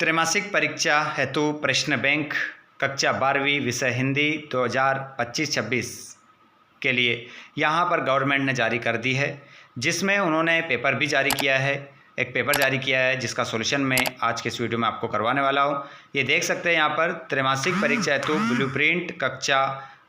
त्रैमासिक परीक्षा हेतु प्रश्न बैंक कक्षा 12वीं विषय हिंदी 2025-26 के लिए यहाँ पर गवर्नमेंट ने जारी कर दी है, जिसमें उन्होंने पेपर भी जारी किया है। एक पेपर जारी किया है जिसका सॉल्यूशन मैं आज के इस वीडियो में आपको करवाने वाला हूँ। ये देख सकते हैं यहाँ पर त्रैमासिक परीक्षा हेतु ब्लूप्रिंट कक्षा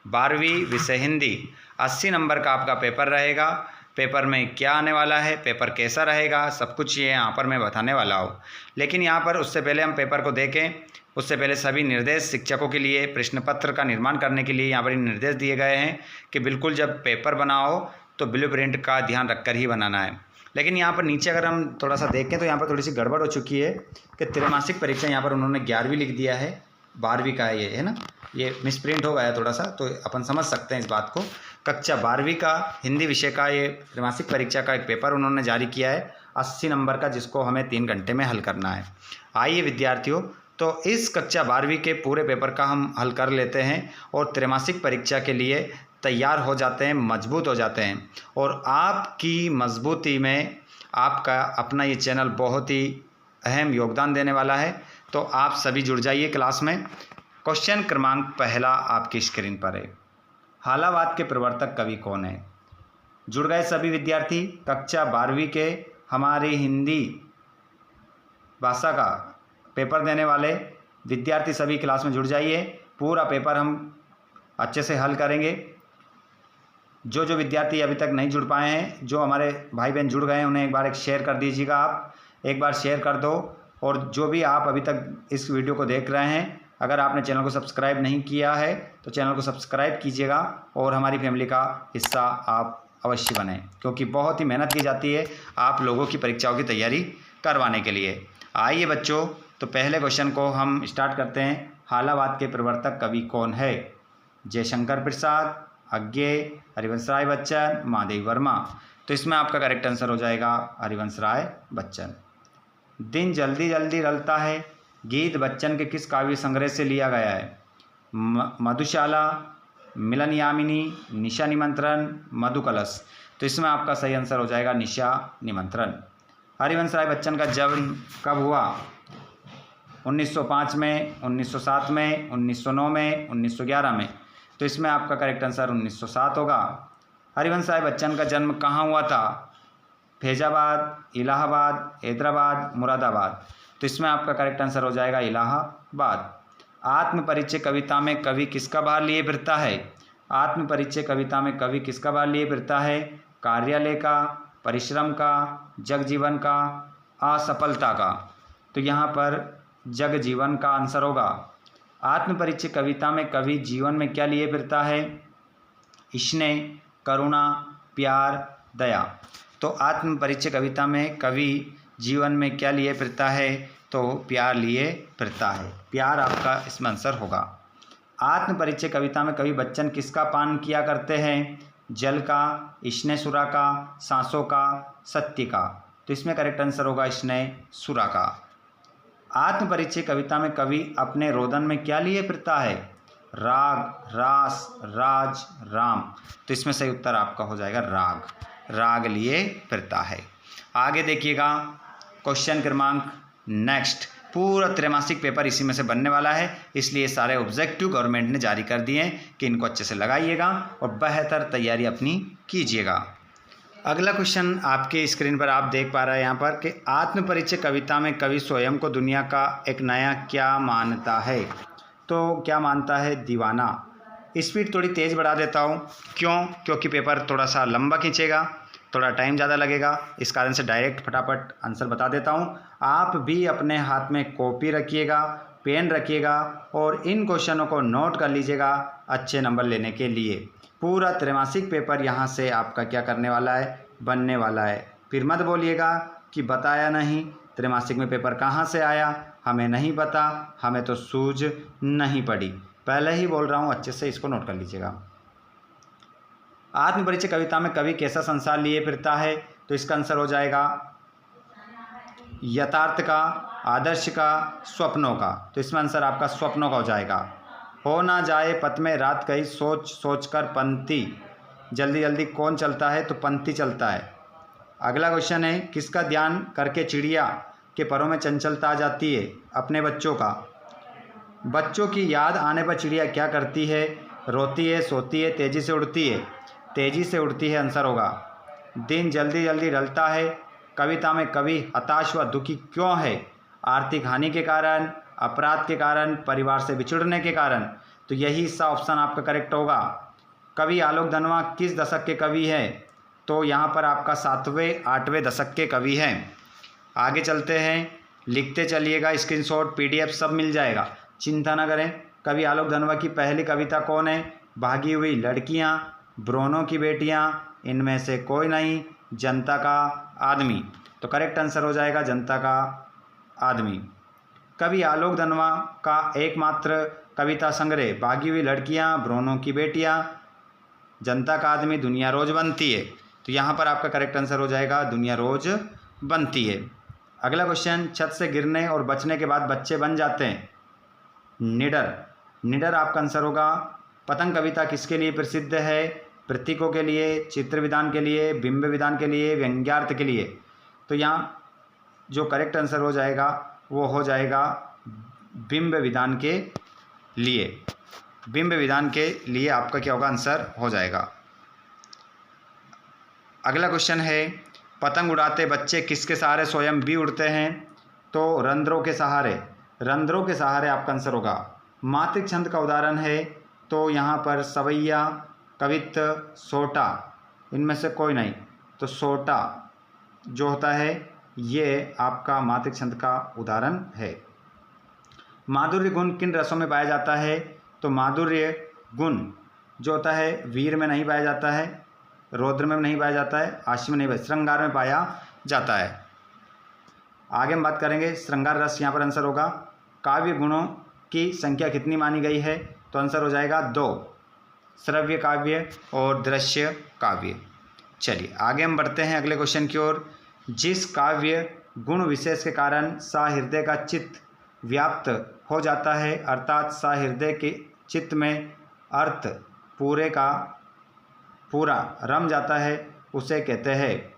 12वीं विषय हिंदी 80 नंबर का आपका पेपर रहेगा। पेपर में क्या आने वाला है, पेपर कैसा रहेगा, सब कुछ ये यहाँ पर मैं बताने वाला हूँ। लेकिन यहाँ पर उससे पहले हम पेपर को देखें, उससे पहले सभी निर्देश शिक्षकों के लिए प्रश्न पत्र का निर्माण करने के लिए यहाँ पर निर्देश दिए गए हैं कि बिल्कुल जब पेपर बनाओ तो ब्लूप्रिंट का ध्यान रखकर ही बनाना है। लेकिन यहाँ पर नीचे अगर हम थोड़ा सा देखें तो यहाँ पर थोड़ी सी गड़बड़ हो चुकी है कि त्रैमासिक परीक्षा यहाँ पर उन्होंने 11वीं लिख दिया है, 12वीं का है ये, है ना, ये मिसप्रिंट हो गया है थोड़ा सा, तो अपन समझ सकते हैं इस बात को। कक्षा 12वीं का हिंदी विषय का ये त्रैमासिक परीक्षा का एक पेपर उन्होंने जारी किया है 80 नंबर का, जिसको हमें 3 घंटे में हल करना है। आइए विद्यार्थियों, तो इस कक्षा 12वीं के पूरे पेपर का हम हल कर लेते हैं और त्रैमासिक परीक्षा के लिए तैयार हो जाते हैं, मजबूत हो जाते हैं। और आपकी मजबूती में आपका अपना ये चैनल बहुत ही अहम योगदान देने वाला है। तो आप सभी जुड़ जाइए क्लास में। क्वेश्चन क्रमांक पहला आपकी स्क्रीन पर है। हालावाद के प्रवर्तक कवि कौन है? जुड़ गए सभी विद्यार्थी। कक्षा 12वीं के हमारे हिंदी भाषा का पेपर देने वाले विद्यार्थी सभी क्लास में जुड़ जाइए। पूरा पेपर हम अच्छे से हल करेंगे। जो जो विद्यार्थी अभी तक नहीं जुड़ पाए हैं, जो हमारे भाई बहन जुड़ गए हैं, उन्हें एक बार शेयर कर दीजिएगा। आप एक बार शेयर कर दो। और जो भी आप अभी तक इस वीडियो को देख रहे हैं, अगर आपने चैनल को सब्सक्राइब नहीं किया है तो चैनल को सब्सक्राइब कीजिएगा और हमारी फैमिली का हिस्सा आप अवश्य बनें, क्योंकि बहुत ही मेहनत की जाती है आप लोगों की परीक्षाओं की तैयारी करवाने के लिए। आइए बच्चों, तो पहले क्वेश्चन को हम स्टार्ट करते हैं। हालावाद के प्रवर्तक कवि कौन है? जयशंकर प्रसाद, अज्ञे, हरिवंश राय बच्चन, महादेव वर्मा। तो इसमें आपका करेक्ट आंसर हो जाएगा हरिवंश राय बच्चन। दिन जल्दी जल्दी रलता है गीत बच्चन के किस काव्य संग्रह से लिया गया है? मधुशाला, मिलन यामिनी, निशा निमंत्रण, मधुकलश। तो इसमें आपका सही आंसर हो जाएगा निशा निमंत्रण। हरिवंश राय बच्चन का जन्म कब हुआ? 1905 में, 1907 में, 1909 में, 1911 में। तो इसमें आपका करेक्ट आंसर 1907 होगा। हरिवंश राय बच्चन का जन्म कहाँ हुआ था? फैजाबाद, इलाहाबाद, हैदराबाद, मुरादाबाद। तो इसमें आपका करेक्ट आंसर हो जाएगा इलाहाबाद। आत्मपरिचय कविता में कवि किसका भार लिए फिरता है? आत्मपरिचय कविता में कवि किसका भार लिए फिरता है? कार्यालय का, परिश्रम का, जगजीवन का, असफलता का। तो यहाँ पर जगजीवन का आंसर होगा। आत्मपरिचय कविता में कवि जीवन में क्या लिए फिरता है? स्नेह, करुणा, प्यार, दया। तो आत्मपरिचय कविता में कवि जीवन में क्या लिए फिरता है? तो प्यार लिए फिरता है। प्यार आपका इसमें आंसर होगा। आत्मपरिचय कविता में कवि बच्चन किसका पान किया करते हैं? जल का, स्नेह सुरा का, सांसों का, सत्य का। तो इसमें करेक्ट आंसर होगा स्नेह सुरा का। आत्मपरिचय कविता में कवि अपने रोदन में क्या लिए फिरता है? राग, रास, राज, राम। तो इसमें सही उत्तर आपका हो जाएगा राग। राग लिए फिरता है। आगे देखिएगा क्वेश्चन क्रमांक नेक्स्ट। पूरा त्रैमासिक पेपर इसी में से बनने वाला है, इसलिए सारे ऑब्जेक्टिव गवर्नमेंट ने जारी कर दिए हैं कि इनको अच्छे से लगाइएगा और बेहतर तैयारी अपनी कीजिएगा। अगला क्वेश्चन आपके स्क्रीन पर आप देख पा रहे हैं यहाँ पर कि आत्मपरिचय कविता में कवि स्वयं को दुनिया का एक नया क्या मानता है? तो क्या मानता है? दीवाना। स्पीड थोड़ी तेज़ बढ़ा देता हूँ। क्यों? क्योंकि पेपर थोड़ा सा लंबा खींचेगा, थोड़ा टाइम ज़्यादा लगेगा, इस कारण से डायरेक्ट फटाफट आंसर बता देता हूँ। आप भी अपने हाथ में कॉपी रखिएगा, पेन रखिएगा और इन क्वेश्चनों को नोट कर लीजिएगा अच्छे नंबर लेने के लिए। पूरा त्रैमासिक पेपर यहाँ से आपका क्या करने वाला है? बनने वाला है। फिर मत बोलिएगा कि बताया नहीं, त्रैमासिक में पेपर कहाँ से आया, हमें नहीं पता, हमें तो सूझ नहीं पड़ी। पहले ही बोल रहा हूँ, अच्छे से इसको नोट कर लीजिएगा। आत्मपरिचय कविता में कवि कैसा संसार लिए फिरता है? तो इसका आंसर हो जाएगा यथार्थ का, आदर्श का, स्वप्नों का। तो इसमें आंसर आपका स्वप्नों का हो जाएगा। हो ना जाए पथ में रात गई, सोच सोच कर पंथी। जल्दी जल्दी कौन चलता है? तो पंथी चलता है। अगला क्वेश्चन है, किसका ध्यान करके चिड़िया के परों में चंचलता आ जाती है अपने बच्चों का। बच्चों की याद आने पर चिड़िया क्या करती है? रोती है, सोती है, तेज़ी से उड़ती है? तेज़ी से उड़ती है आंसर होगा। दिन जल्दी जल्दी ढलता है। कविता में कवि हताश व दुखी क्यों है? आर्थिक हानि के कारण, अपराध के कारण, परिवार से बिछुड़ने के कारण। तो यही हिस्सा ऑप्शन आपका करेक्ट होगा। कवि आलोक धनवा किस दशक के कवि हैं? तो यहाँ पर आपका 7वें 8वें दशक के कवि हैं। आगे चलते हैं, लिखते चलिएगा, स्क्रीनशॉट PDF सब मिल जाएगा, चिंता न करें। कवि आलोक धनवा की पहली कविता कौन है? भागी हुई लड़कियाँ, ब्रोनो की बेटियाँ, इनमें से कोई नहीं, जनता का आदमी। तो करेक्ट आंसर हो जाएगा जनता का आदमी। कवि आलोक धनवा का एकमात्र कविता संग्रह भागी हुई लड़कियाँ, ब्रोनो की बेटियाँ, जनता का आदमी, दुनिया रोज बनती है। तो यहाँ पर आपका करेक्ट आंसर हो जाएगा दुनिया रोज बनती है। अगला क्वेश्चन, छत से गिरने और बचने के बाद बच्चे बन जाते हैं। निडर, निडर आपका आंसर होगा। पतंग कविता किसके लिए प्रसिद्ध है? प्रतीकों के लिए, चित्र विधान के लिए, बिंब विधान के लिए, व्यंग्यार्थ के लिए। तो यहाँ जो करेक्ट आंसर हो जाएगा वो हो जाएगा बिंब विधान के लिए। बिंब विधान के लिए आपका क्या होगा? आंसर हो जाएगा। अगला क्वेश्चन है, पतंग उड़ाते बच्चे किसके सहारे स्वयं भी उड़ते हैं? तो रंध्रों के सहारे, रंध्रों के सहारे आपका आंसर होगा। मातृक छंद का उदाहरण है? तो यहाँ पर सवैया, कवित्त, सोटा, इनमें से कोई नहीं। तो सोटा जो होता है ये आपका मातृक छंद का उदाहरण है। माधुर्य गुण किन रसों में पाया जाता है? तो माधुर्य गुण जो होता है वीर में नहीं पाया जाता है, रौद्र में नहीं पाया जाता है, आशी में नहीं, श्रृंगार में पाया जाता है। आगे हम बात करेंगे श्रृंगार रस, यहाँ पर आंसर होगा। काव्य गुणों की संख्या कितनी मानी गई है? तो आंसर हो जाएगा 2, श्रव्य काव्य और दृश्य काव्य। चलिए आगे हम बढ़ते हैं अगले क्वेश्चन की ओर। जिस काव्य गुण विशेष के कारण सहृदय का चित्त व्याप्त हो जाता है, अर्थात सहृदय के चित्त में अर्थ पूरे का पूरा रम जाता है, उसे कहते हैं।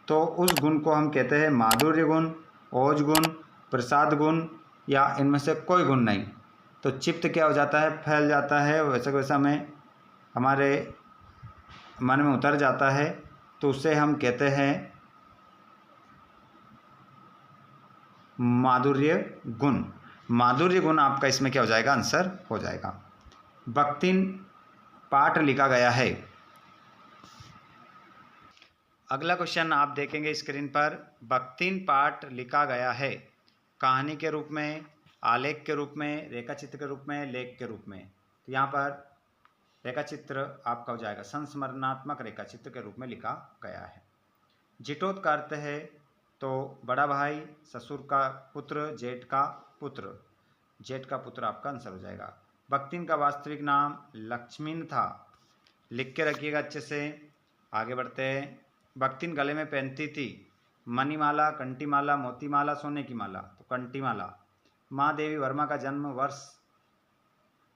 तो उस गुण को हम कहते हैं माधुर्य गुण, ओज गुण, प्रसाद गुण, या इनमें से कोई गुण नहीं। तो चित्त क्या हो जाता है? फैल जाता है, वैसा वैसा में हमारे मन में उतर जाता है, तो उसे हम कहते हैं माधुर्य गुण। माधुर्य गुण आपका इसमें क्या हो जाएगा? आंसर हो जाएगा। बख्तिन पाठ लिखा गया है। अगला क्वेश्चन आप देखेंगे स्क्रीन पर, बख्तिन पाठ लिखा गया है कहानी के रूप में, आलेख के रूप में, रेखाचित्र के रूप में, लेख के रूप में। तो यहाँ पर रेखाचित्र आपका हो जाएगा, संस्मरणात्मक रेखाचित्र के रूप में लिखा गया है। जिटोत का अर्थ है तो बड़ा भाई, ससुर का पुत्र, जेठ का पुत्र, जेठ का पुत्र आपका आंसर हो जाएगा। बख्तिन का वास्तविक नाम लक्ष्मीन था, लिख के रखिएगा अच्छे से। आगे बढ़ते हैं। बख्तिन गले में पहनती थी मणिमाला, कंटीमाला, मोतीमाला, सोने की माला। तो कंटीमाला। माँ देवी वर्मा का जन्म वर्ष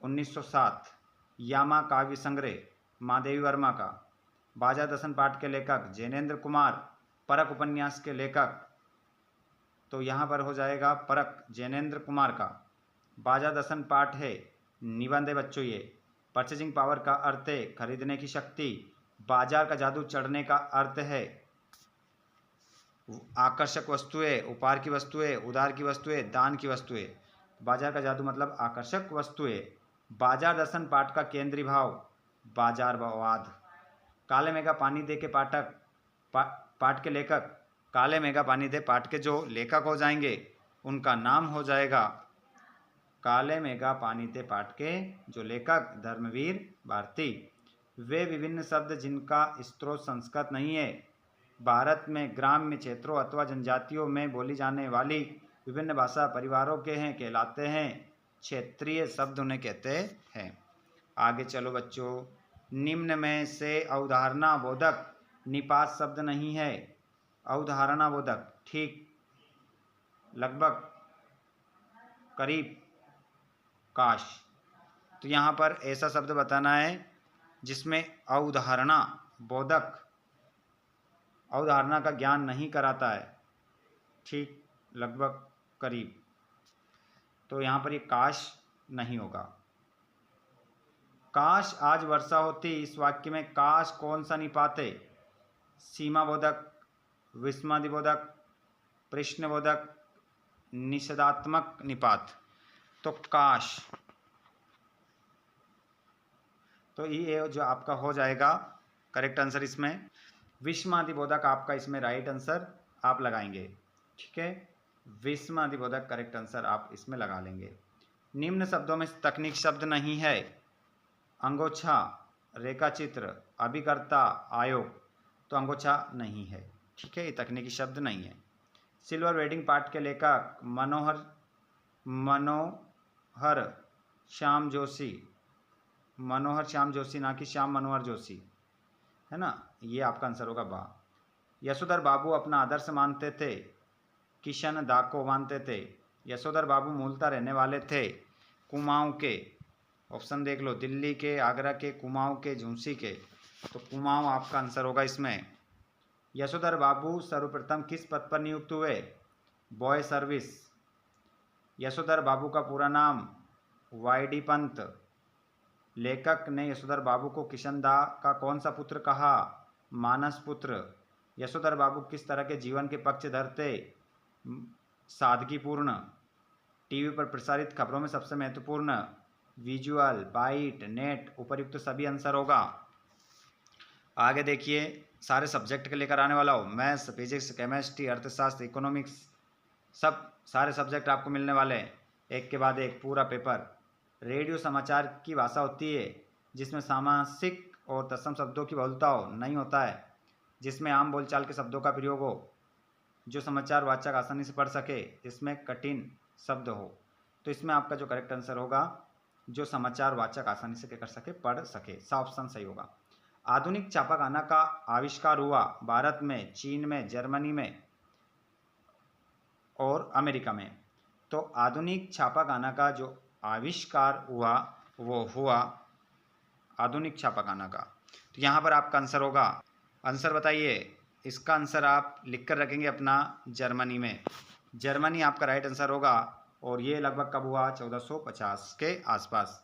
1907। यामा काव्य संग्रह माँ देवी वर्मा का। बाजा दसन पाठ के लेखक जैनेन्द्र कुमार। परख उपन्यास के लेखक, तो यहाँ पर हो जाएगा परख जैनेन्द्र कुमार का। बाजा दसन पाठ है निबंध है बच्चों ये। परचेजिंग पावर का अर्थ है खरीदने की शक्ति। बाजार का जादू चढ़ने का अर्थ है आकर्षक वस्तुएं, उपहार की वस्तुएं, उधार की वस्तुएं, दान की वस्तुएं। बाजार का जादू मतलब आकर्षक वस्तुएं। बाजार दर्शन पाठ का केंद्रीय भाव बाजारवाद। काले मेघा पानी दे के पाठक पाठ के लेखक, काले मेघा पानी दे पाठ के जो लेखक हो जाएंगे उनका नाम हो जाएगा काले मेघा पानी दे पाठ के जो लेखक धर्मवीर भारती। वे विभिन्न शब्द जिनका स्रोत संस्कृत नहीं है, भारत में ग्राम्य क्षेत्रों अथवा जनजातियों में बोली जाने वाली विभिन्न भाषा परिवारों के हैं कहलाते हैं। क्षेत्रीय शब्द उन्हें कहते हैं। आगे चलो बच्चों, निम्न में से अवधारणा बोधक निपात शब्द नहीं है। अवधारणा बोधक ठीक, लगभग, करीब, काश। तो यहाँ पर ऐसा शब्द बताना है जिसमें अवधारणा बोधक अवधारणा का ज्ञान नहीं कराता है। ठीक, लगभग करीब, तो यहाँ पर ये काश नहीं होगा। काश आज वर्षा होती, इस वाक्य में काश कौन सा निपात है? सीमाबोधक, विस्मयादिबोधक, प्रश्नबोधक, निषेधात्मक निपात। तो काश, तो ये जो आपका हो जाएगा करेक्ट आंसर इसमें। विस्मयादिबोधक आपका इसमें राइट आंसर आप लगाएंगे, ठीक है। विस्मयादिबोधक करेक्ट आंसर आप इसमें लगा लेंगे। निम्न शब्दों में तकनीक शब्द नहीं है। अंगोछा, रेखाचित्र, अभिकर्ता, आयोग, तो अंगोछा नहीं है, ठीक है, ये तकनीकी शब्द नहीं है। सिल्वर वेडिंग पार्ट के लेखक मनोहर श्याम जोशी, मनोहर श्याम जोशी, ना कि श्याम मनोहर जोशी, है ना, ये आपका आंसर होगा बा। यशोधर बाबू अपना आदर्श मानते थे, किशन दा को मानते थे। यशोधर बाबू मूलतः रहने वाले थे कुमाऊं के, ऑप्शन देख लो, दिल्ली के, आगरा के, कुमाऊं के, झांसी के, तो कुमाऊं आपका आंसर होगा इसमें। यशोधर बाबू सर्वप्रथम किस पद पर नियुक्त हुए? Boy service. यशोधर बाबू का पूरा नाम वाई.डी. पंत। लेखक ने यशोधर बाबू को किशनदा का कौन सा पुत्र कहा? मानस पुत्र। यशोधर बाबू किस तरह के जीवन के पक्षधर थे? सादगीपूर्ण। टीवी पर प्रसारित खबरों में सबसे महत्वपूर्ण? विजुअल, बाइट, नेट, उपर्युक्त सभी आंसर होगा। आगे देखिए, सारे सब्जेक्ट के लेकर आने वाला हो, मैथ्स, फिजिक्स, केमिस्ट्री, अर्थशास्त्र, इकोनॉमिक्स, सब सारे सब्जेक्ट आपको मिलने वाले हैं, एक के बाद एक पूरा पेपर। रेडियो समाचार की भाषा होती है जिसमें सामासिक और तत्सम शब्दों की बहुलता हो, नहीं होता है, जिसमें आम बोलचाल के शब्दों का प्रयोग हो, जो समाचार वाचक आसानी से पढ़ सके, जिसमें कठिन शब्द हो। तो इसमें आपका जो करेक्ट आंसर होगा, जो समाचार वाचक आसानी से कर सके, पढ़ सके, सा ऑप्शन सही होगा। आधुनिक छापाखाना का आविष्कार हुआ भारत में, चीन में, जर्मनी में और अमेरिका में। तो आधुनिक छापाखाना का जो आविष्कार हुआ वो हुआ आधुनिक छापाखाना का, तो यहाँ पर आपका आंसर होगा, आंसर बताइए। इसका आंसर आप लिख कर रखेंगे अपना, जर्मनी में। जर्मनी आपका राइट आंसर होगा, और ये लगभग कब हुआ? 1450 के आसपास।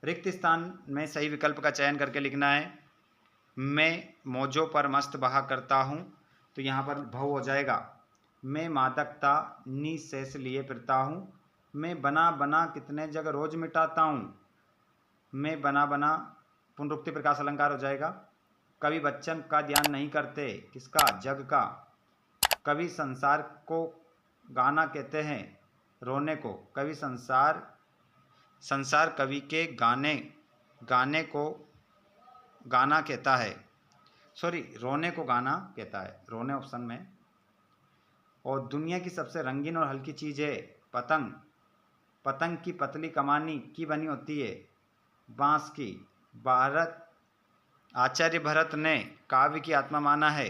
रिक्त स्थान में सही विकल्प का चयन करके लिखना है। मैं मौजों पर मस्त बहा करता हूँ, तो यहाँ पर भव हो जाएगा। मैं मादकता निशेष लिए फिरता हूँ। मैं बना बना कितने जग रोज मिटाता हूँ। मैं बना बना पुनरुक्ति प्रकाश अलंकार हो जाएगा। कभी बच्चन का ध्यान नहीं करते, किसका? जग का। कभी संसार को गाना कहते हैं, रोने को। कभी संसार कवि के गाने को गाना कहता है, सॉरी, रोने को गाना कहता है, रोने ऑप्शन में। और दुनिया की सबसे रंगीन और हल्की चीज़ है पतंग। पतंग की पतली कमानी की बनी होती है, बांस की। आचार्य भरत ने काव्य की आत्मा माना है,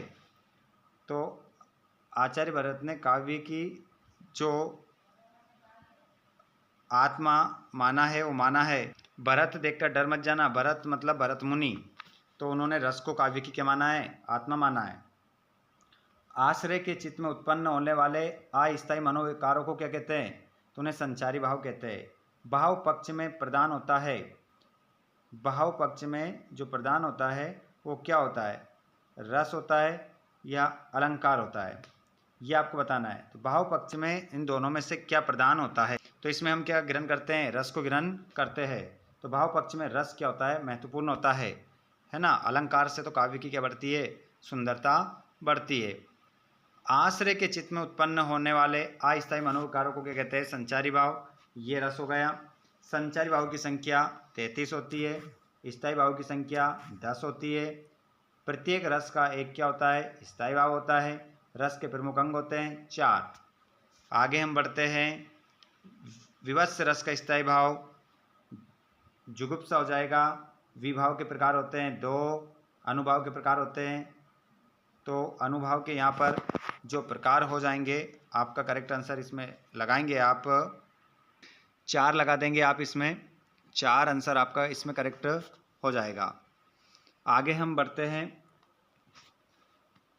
तो आचार्य भरत ने काव्य की जो आत्मा माना है वो माना है। भरत देखकर डर मत जाना, भरत मतलब भरत मुनि, तो उन्होंने रस को काव्य की क्या माना है? आत्मा माना है। आश्रय के चित्त में उत्पन्न होने वाले अस्थायी मनोविकारों को क्या कहते हैं? तो उन्हें संचारी भाव कहते हैं। भाव पक्ष में प्रदान होता है, भाव पक्ष में जो प्रदान होता है वो क्या होता है? रस होता है या अलंकार होता है, ये आपको बताना है। तो भाव पक्ष में इन दोनों में से क्या प्रदान होता है? तो इसमें हम क्या ग्रहण करते हैं? रस को ग्रहण करते हैं। तो भाव पक्ष में रस क्या होता है? महत्वपूर्ण होता है ना। अलंकार से तो काव्य की क्या बढ़ती है? सुंदरता बढ़ती है। आश्रय के चित्त में उत्पन्न होने वाले अस्थायी मनोविकारों को क्या कहते हैं? संचारी भाव। ये रस हो गया। संचारी भाव की संख्या 33 होती है, स्थायी भाव की संख्या 10 होती है। प्रत्येक रस का एक क्या होता है? स्थायी भाव होता है। रस के प्रमुख अंग होते हैं 4। आगे हम बढ़ते हैं। विवत्स रस का स्थायी भाव जुगुप्सा हो जाएगा। विभाव के प्रकार होते हैं 2, अनुभाव के प्रकार होते हैं। तो अनुभाव के यहाँ पर जो प्रकार हो जाएंगे, आपका करेक्ट आंसर इसमें लगाएंगे आप 4 लगा देंगे आप इसमें, 4 आंसर आपका इसमें करेक्ट हो जाएगा। आगे हम बढ़ते हैं।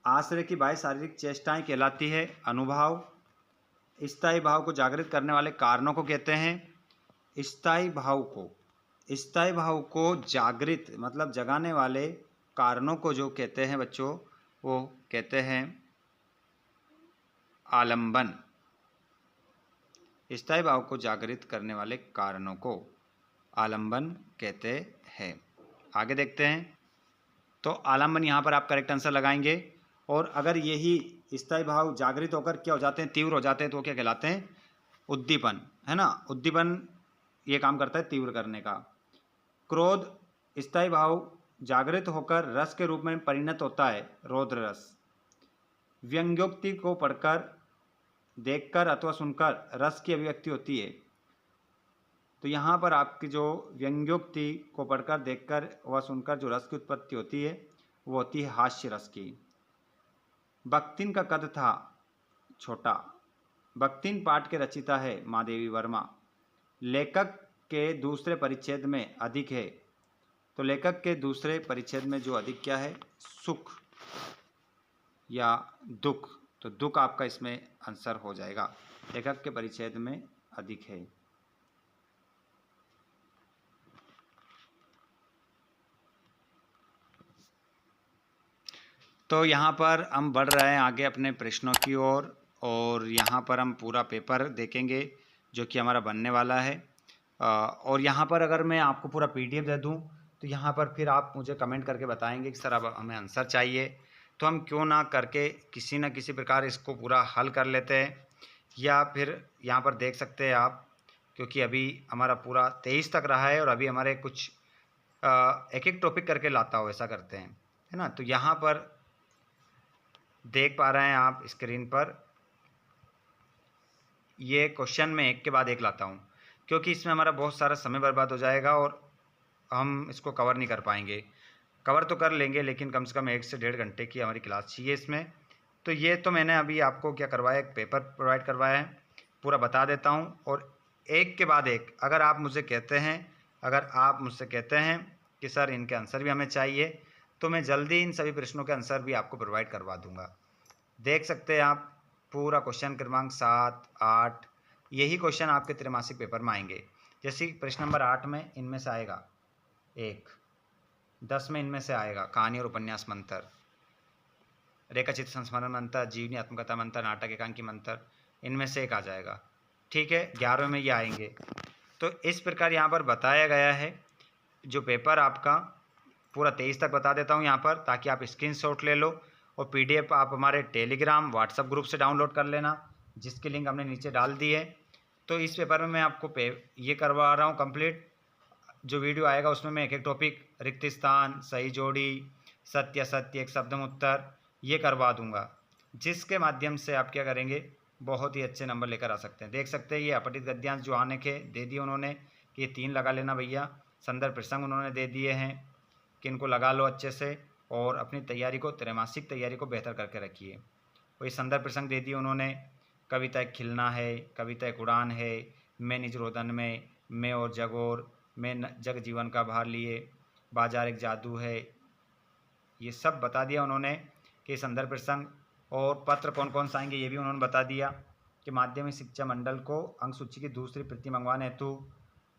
आश्रय की बाह्य शारीरिक चेष्टाएं कहलाती है अनुभाव। स्थायी भाव को जागृत करने वाले कारणों को कहते हैं। स्थायी भाव को जागृत मतलब जगाने वाले कारणों को जो कहते हैं बच्चों, वो कहते हैं आलंबन। स्थायी भाव को जागृत करने वाले कारणों को आलंबन कहते हैं। आगे देखते हैं। तो आलंबन यहाँ पर आप करेक्ट आंसर लगाएंगे। और अगर यही स्थायी भाव जागृत होकर क्या हो जाते हैं, तीव्र हो जाते हैं, तो क्या कहलाते हैं? उद्दीपन, है ना। उद्दीपन ये काम करता है तीव्र करने का। क्रोध स्थायी भाव जागृत होकर रस के रूप में परिणत होता है, रौद्र रस। व्यंग्योक्ति को पढ़कर, देखकर अथवा सुनकर रस की अभिव्यक्ति होती है। तो यहाँ पर आपकी जो व्यंग्योक्ति को पढ़कर, देखकर व सुनकर जो रस की उत्पत्ति होती है वो होती है हास्य रस की। बख्तिन का कद था छोटा। बख्तिन पाठ के रचिता है महादेवी वर्मा। लेखक के दूसरे परिच्छेद में अधिक है। तो लेखक के दूसरे परिच्छेद में जो अधिक क्या है? सुख या दुख। तो दुख आपका इसमें आंसर हो जाएगा। लेखक के परिच्छेद में अधिक है। तो यहाँ पर हम बढ़ रहे हैं आगे अपने प्रश्नों की ओर, और यहाँ पर हम पूरा पेपर देखेंगे जो कि हमारा बनने वाला है। और यहाँ पर अगर मैं आपको पूरा PDF दे दूँ तो यहाँ पर फिर आप मुझे कमेंट करके बताएंगे कि सर अब हमें आंसर चाहिए, तो हम क्यों ना करके किसी न किसी प्रकार इसको पूरा हल कर लेते हैं। या फिर यहाँ पर देख सकते हैं आप, क्योंकि अभी हमारा पूरा 23 तक रहा है और अभी हमारे कुछ एक एक टॉपिक करके लाता हो, ऐसा करते हैं, है ना। तो यहाँ पर देख पा रहे हैं आप स्क्रीन पर, ये क्वेश्चन मैं एक के बाद एक लाता हूँ, क्योंकि इसमें हमारा बहुत सारा समय बर्बाद हो जाएगा और हम इसको कवर नहीं कर पाएंगे। कवर तो कर लेंगे लेकिन कम से कम 1 से 1.5 घंटे की हमारी क्लास चाहिए इसमें। तो ये तो मैंने अभी आपको क्या करवाया, एक पेपर प्रोवाइड करवाया है, पूरा बता देता हूँ। और एक के बाद एक अगर आप मुझसे कहते हैं कि सर इनके आंसर भी हमें चाहिए, तो मैं जल्दी इन सभी प्रश्नों के आंसर भी आपको प्रोवाइड करवा दूंगा। देख सकते हैं आप पूरा क्वेश्चन क्रमांक 7, 8, यही क्वेश्चन आपके त्रैमासिक पेपर में आएंगे। जैसे प्रश्न नंबर 8 में इनमें से आएगा 1, 10 में इनमें से आएगा कहानी और उपन्यास मंत्र, रेखाचित्र संस्मरण मंत्र, जीवनी आत्मकथा मंत्र, नाटक एकांकी मंत्र, इनमें से एक आ जाएगा। ठीक है, 11वें में ये आएंगे। तो इस प्रकार यहाँ पर बताया गया है। जो पेपर आपका पूरा 23 तक बता देता हूँ यहाँ पर, ताकि आप स्क्रीनशॉट ले लो और PDF आप हमारे टेलीग्राम व्हाट्सएप ग्रुप से डाउनलोड कर लेना, जिसकी लिंक हमने नीचे डाल दी है। तो इस पेपर में मैं आपको ये करवा रहा हूँ कंप्लीट। जो वीडियो आएगा उसमें मैं एक एक टॉपिक, रिक्त स्थान, सही जोड़ी, सत्य असत्य, एक शब्द में उत्तर, ये करवा दूंगा, जिसके माध्यम से आप क्या करेंगे, बहुत ही अच्छे नंबर लेकर आ सकते हैं। देख सकते हैं ये अपठित गद्यांश जो आने के दे दिए उन्होंने कि ये 3 लगा लेना भैया। संदर्भ प्रसंग उन्होंने दे दिए हैं कि इनको लगा लो अच्छे से, और अपनी तैयारी को, त्रैमासिक तैयारी को बेहतर करके रखिए। वही संदर्भ प्रसंग दे दिए उन्होंने, कविता एक खिलना है, कविता एक उड़ान है, मैं निज रोदन में, मैं और जगोर, मैं जग जीवन का भार लिए, बाजार एक जादू है, ये सब बता दिया उन्होंने कि संदर्भ प्रसंग। और पत्र कौन कौन सा आएंगे ये भी उन्होंने बता दिया कि माध्यमिक शिक्षा मंडल को अंक सूची की दूसरी प्रति मंगवाने हेतु,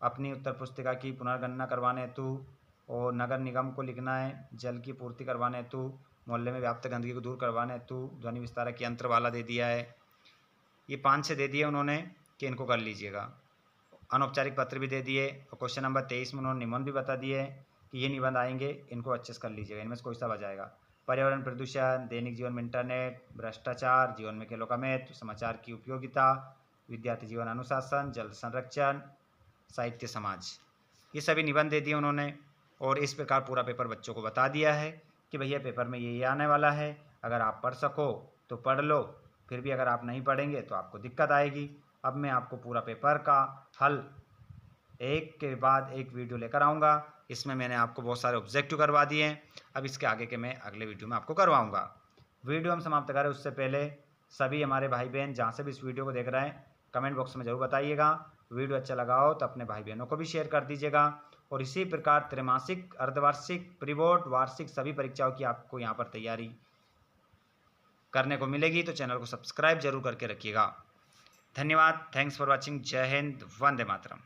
अपनी उत्तर पुस्तिका की पुनर्गणना करवाने हेतु, और नगर निगम को लिखना है, जल की पूर्ति करवाने हेतु, मोहल्ले में व्याप्त गंदगी को दूर करवाने हेतु ध्वनि विस्तारक यंत्र वाला दे दिया है। ये 5-6 दे दिए उन्होंने कि इनको कर लीजिएगा। अनौपचारिक पत्र भी दे दिए, और क्वेश्चन नंबर 23 में उन्होंने निबंध भी बता दिए कि ये निबंध आएंगे, इनको अच्छे से कर लीजिएगा। इनमें से कोई सा आ जाएगा। पर्यावरण प्रदूषण, दैनिक जीवन में इंटरनेट, भ्रष्टाचार, जीवन में खेलों का महत्व, समाचार की उपयोगिता, विद्यार्थी जीवन अनुशासन, जल संरक्षण, साहित्य समाज, ये सभी निबंध दे दिए उन्होंने। और इस प्रकार पूरा पेपर बच्चों को बता दिया है कि भैया पेपर में ये आने वाला है, अगर आप पढ़ सको तो पढ़ लो, फिर भी अगर आप नहीं पढ़ेंगे तो आपको दिक्कत आएगी। अब मैं आपको पूरा पेपर का हल एक के बाद एक वीडियो लेकर आऊँगा। इसमें मैंने आपको बहुत सारे ऑब्जेक्टिव करवा दिए हैं, अब इसके आगे के मैं अगले वीडियो में आपको करवाऊँगा। वीडियो हम समाप्त करें उससे पहले सभी हमारे भाई बहन जहाँ से भी इस वीडियो को देख रहे हैं, कमेंट बॉक्स में ज़रूर बताइएगा। वीडियो अच्छा लगा हो तो अपने भाई बहनों को भी शेयर कर दीजिएगा। और इसी प्रकार त्रैमासिक, अर्धवार्षिक, प्री बोर्ड, वार्षिक सभी परीक्षाओं की आपको यहाँ पर तैयारी करने को मिलेगी। तो चैनल को सब्सक्राइब जरूर करके रखिएगा। धन्यवाद। Thanks for watching. जय हिंद, वंदे मातरम।